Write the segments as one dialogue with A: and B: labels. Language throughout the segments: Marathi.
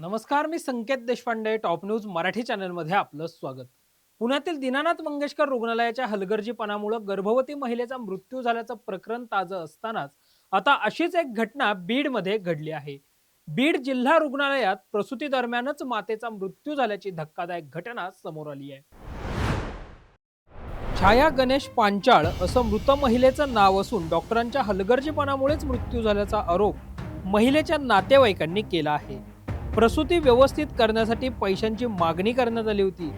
A: नमस्कार, मी संकेत देशपांडे. टॉप न्यूज मराठी चॅनलमध्ये आपलं स्वागत. पुण्यातील दीनानाथ मंगेशकर रुग्णालयाच्या हलगर्जीपणामुळे गर्भवती महिलेचा मृत्यू झाल्याचं प्रकरण ताजं असतानाच आता अशीच एक घटना बीडमध्ये घडली आहे. बीड जिल्हा रुग्णालयात प्रसूती दरम्यानच मातेचा मृत्यू झाल्याची धक्कादायक घटना समोर आली आहे. छाया गणेश पांचाळ असं मृत महिलेचं नाव असून डॉक्टरांच्या हलगर्जीपणामुळेच मृत्यू झाल्याचा आरोप महिलेच्या नातेवाईकांनी केला आहे. प्रसूती व्यवस्थित करण्यासाठी पैशांची मागणी करण्यात आली होती.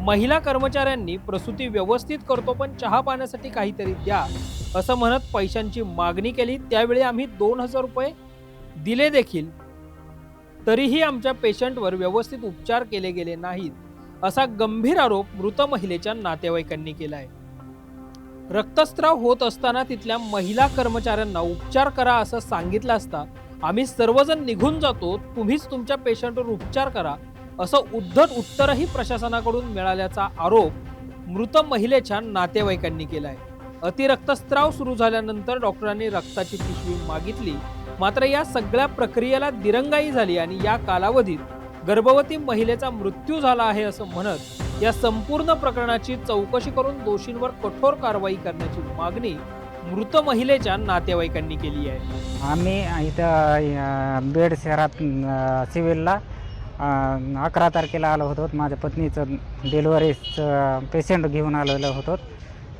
A: महिला कर्मचाऱ्यांनी प्रसूती व्यवस्थित करतो पण चहा पाण्यासाठी काहीतरी द्या असं म्हणत पैशांची मागणी केली. त्यावेळी आम्ही 2000 रुपये दिले देखील, तरीही आमच्या पेशंटवर व्यवस्थित उपचार केले गेले नाहीत असा गंभीर आरोप मृत महिलेच्या नातेवाईकांनी केला आहे. रक्तस्राव होत असताना तिथल्या महिला कर्मचाऱ्यांना उपचार करा असं सांगितलं असता आम्ही सर्वजण निघून जातो, तुम्हीच तुमच्या पेशंटवर उपचार करा असं उद्धट उत्तरही प्रशासनाकडून मिळाल्याचा आरोप मृत महिलेच्या नातेवाईकांनी केला आहे. अतिरक्तस्राव सुरू झाल्यानंतर डॉक्टरांनी रक्ताची पिशवी मागितली, मात्र या सगळ्या प्रक्रियेला दिरंगाई झाली आणि या कालावधीत गर्भवती महिलेचा मृत्यू झाला आहे असं म्हणत या संपूर्ण प्रकरणाची चौकशी करून दोषींवर कठोर कारवाई करण्याची मागणी मृत महिलेच्या नातेवाईकांनी केली आहे.
B: आम्ही इथं बीड शहरात सिव्हिलला 11 तारखेला आलो होतो. माझ्या पत्नीचं डिलिव्हरीचं पेशंट घेऊन आलेलो होतो.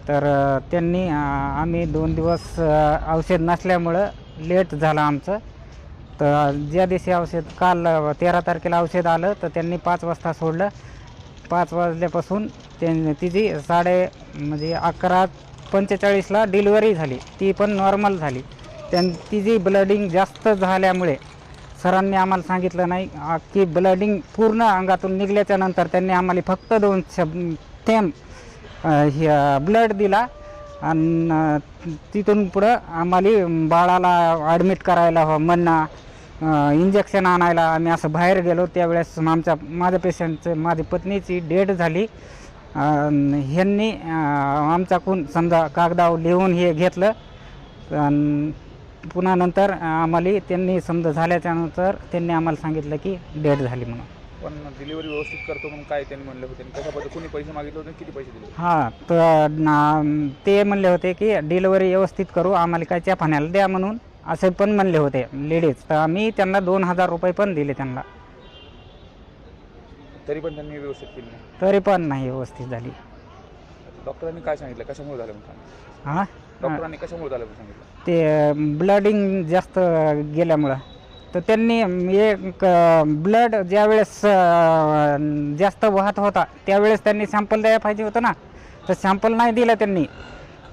B: तर त्यांनी आम्ही 2 दिवस औषध नसल्यामुळं लेट झालं आमचं. तर ज्या दिवशी औषध काल 13 तारखेला औषध आलं तर त्यांनी 5 वाजता सोडलं. 5 वाजल्यापासून तिची 11:45ला डिलिव्हरी झाली, ती पण नॉर्मल झाली. तिची ब्लडिंग जास्त झाल्यामुळे सरांनी आम्हाला सांगितलं नाही की ब्लडिंग पूर्ण अंगातून निघल्याच्या नंतर त्यांनी आम्हाला फक्त 2 थेंब ब्लड दिला आणि तिथून पुढं आम्हाला बाळाला ॲडमिट करायला म्हणणं, इंजेक्शन आणायला आम्ही असं बाहेर गेलो. त्यावेळेस माझ्या पेशंटचं माझी पत्नीची डेथ झाली. ह्यांनी आमच्याकडून समजा कागदावर लिहून हे घेतलं आणि पुन्हा नंतर आम्हाला त्यांनी समजा झाल्याच्यानंतर त्यांनी आम्हाला सांगितलं की डेथ झाली म्हणून.
C: पण डिलिव्हरी व्यवस्थित करतो म्हणून काय त्यांनी म्हणले होते, कशा पद्धतीने कोणी पैसे मागितले होते, किती पैसे दिले?
B: हां, तर ते म्हणले होते की डिलिव्हरी व्यवस्थित करू, आम्हाला काय च्या पाण्याला द्या म्हणून असे पण म्हणले होते लेडीज. तर आम्ही त्यांना 2000 रुपये पण दिले त्यांना,
C: तरी पण त्यांनी व्यवस्थित केली नाही.
B: तरी पण नाही व्यवस्थित झाली.
C: डॉक्टरांनी काय सांगितलं, कशामुळे झालं म्हणून?
B: हां,
C: डॉक्टरांनी कशामुळे झालं म्हणून सांगितलं?
B: ते ब्लडिंग जास्त गेल्यामुळं. तर त्यांनी एक ब्लड ज्यावेळेस जास्त वाहत होता त्यावेळेस त्यांनी सॅम्पल द्यायला पाहिजे होतं ना, तर सॅम्पल नाही दिलं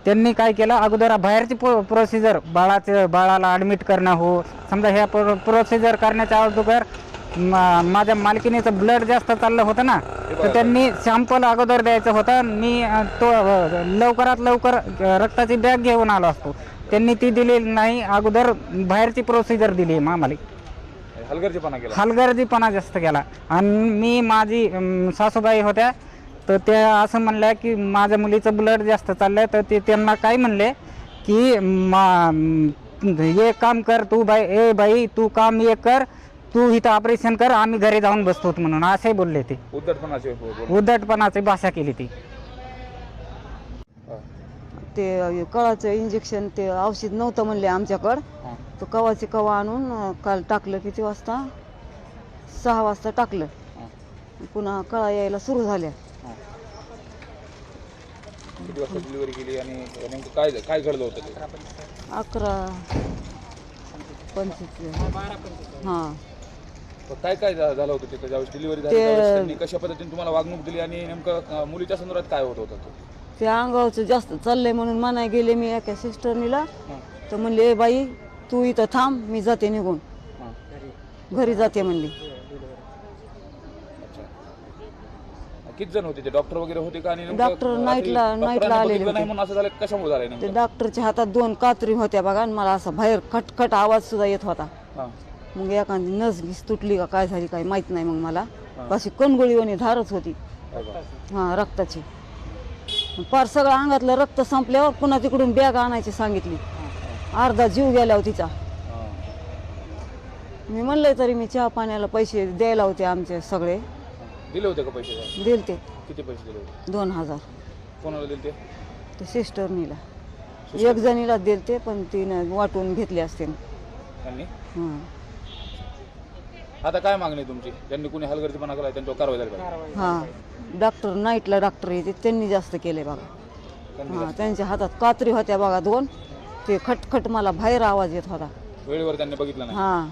B: त्यांनी काय केलं, अगोदर बाहेरची प्रोसिजर बाळाला ॲडमिट करणं हो समजा, ह्या प्रोसिजर करण्याच्या अगोदर माझ्या मालकीनीचं ब्लड जास्त चाललं होतं ना, तर त्यांनी सॅम्पल अगोदर द्यायचं होतं. मी तो लवकरात लवकर रक्ताची बॅग घेऊन आलो असतो, त्यांनी ती दिली नाही, अगोदर बाहेरची प्रोसिजर दिली आम्हाला. हलगर्जीपणा जास्त केला. आणि माझी सासूबाई होत्या, तर त्या असं म्हणल्या की माझ्या मुलीचं ब्लड जास्त चाललंय. तर ते त्यांना काय म्हणले की हे काम कर तू बाई तू काम हे कर, तू इथं ऑपरेशन कर, आम्ही घरी जाऊन बसतो म्हणून असे बोलले. ते उद्धटपणाची भाषा केली ती.
D: ते कवाचं इंजेक्शन ते औषध नव्हतं म्हणले आमच्याकडं, तर कवाचे कवा आणून काल टाकलं. किती वाजता? 6 वाजता टाकलं. पुन्हा कळा यायला सुरू झाल्या.
C: किती वाजता डिलिव्हरी केली आणि नेमकं काय घडलं होतं?
D: 11:25. हां,
C: काय झालं होतं तिथं ज्यावेळेस डिलिव्हरी झाली त्यावेळेस त्यांनी कशा पद्धतीने तुम्हाला वागणूक दिली आणि नेमकं मुलीच्या संदर्भात काय होत होतं?
D: ते अंगावचं जास्त चाललंय म्हणून म्हणाय गेले मी एका सिस्टरनीला. तर म्हणले ए बाई तू इथं थांब, मी जाते निघून, घरी जाते म्हणली.
C: किती जण होते ते? डॉक्टर वगैरे होते का? आणि
D: डॉक्टर नाईटला आलेले होते.
C: असं झालं कशामुळे झालं?
D: ते डॉक्टरच्या हातात 2 कात्री होत्या बघा, आणि मला असा बाहेर खटखट आवाज सुद्धा येत होता. मग एखादी नस घिस तुटली का काय झाली काय माहित नाही. मग मला अशी कणगोळीवाणी धारच होती हां रक्ताची. पार सगळं अंगातलं रक्त संपल्यावर पुन्हा तिकडून बॅग आणायची सांगितली. अर्धा जीव गेल्यावर तिचा. मी म्हणलंय तरी मी चहा पाण्याला पैसे द्यायला होते आमचे सगळे.
C: दिले होते का पैसे?
D: दिलते
C: किती पैसे दिले होते?
D: 2000.
C: कोणाला दिले ते?
D: ते सिस्टरनीला एक जणीला दिलते, पण तिने वाटून घेतले असते.
C: त्यांनी
D: हां
C: आता काय मागणी आहे तुमची? ज्यांनी कोणी हलगर्जीपणा केला त्यांच्यावर कारवाई झाली पाहिजे.
D: हां डॉक्टर नाईटला डॉक्टर येते त्यांनी जास्त केले बघा.
C: त्यांनी
D: हां त्यांच्या हातात कात्री होत्या बघा 2. ते खटखट मला बाहेर आवाज येत होता.
C: वेळेवर त्यांनी बघितलं नाही.
D: हां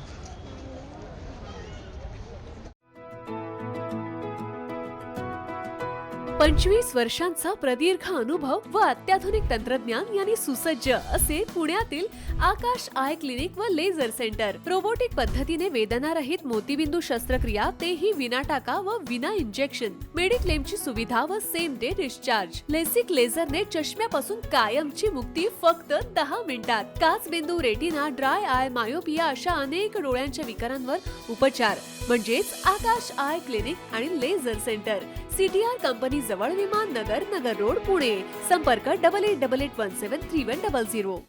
E: 25 वर्षांचा प्रदीर्घ अनुभव व अत्याधुनिक तंत्रज्ञान यांनी सुसज्ज असे पुण्यातील आकाश आय क्लिनिक व लेझर सेंटर. रोबोटिक पद्धतीने वेदनारहित मोतीबिंदू शस्त्रक्रिया, तेही विना टाका व विना इंजेक्शन. मेडिक्लेमची सुविधा व सेम डे डिस्चार्ज. लेसिक लेझरने चष्म्यापासून कायमची मुक्ती फक्त 10 मिनिटात. काचबिंदू, रेटिना, ड्राय आय, मायोपिया अशा अनेक डोळ्यांच्या विकारांवर उपचार म्हणजेच आकाश आय क्लिनिक आणि लेझर सेंटर. CTR कंपनी जवळ, विमान नगर, नगर रोड, पुणे. संपर्क 8888173100.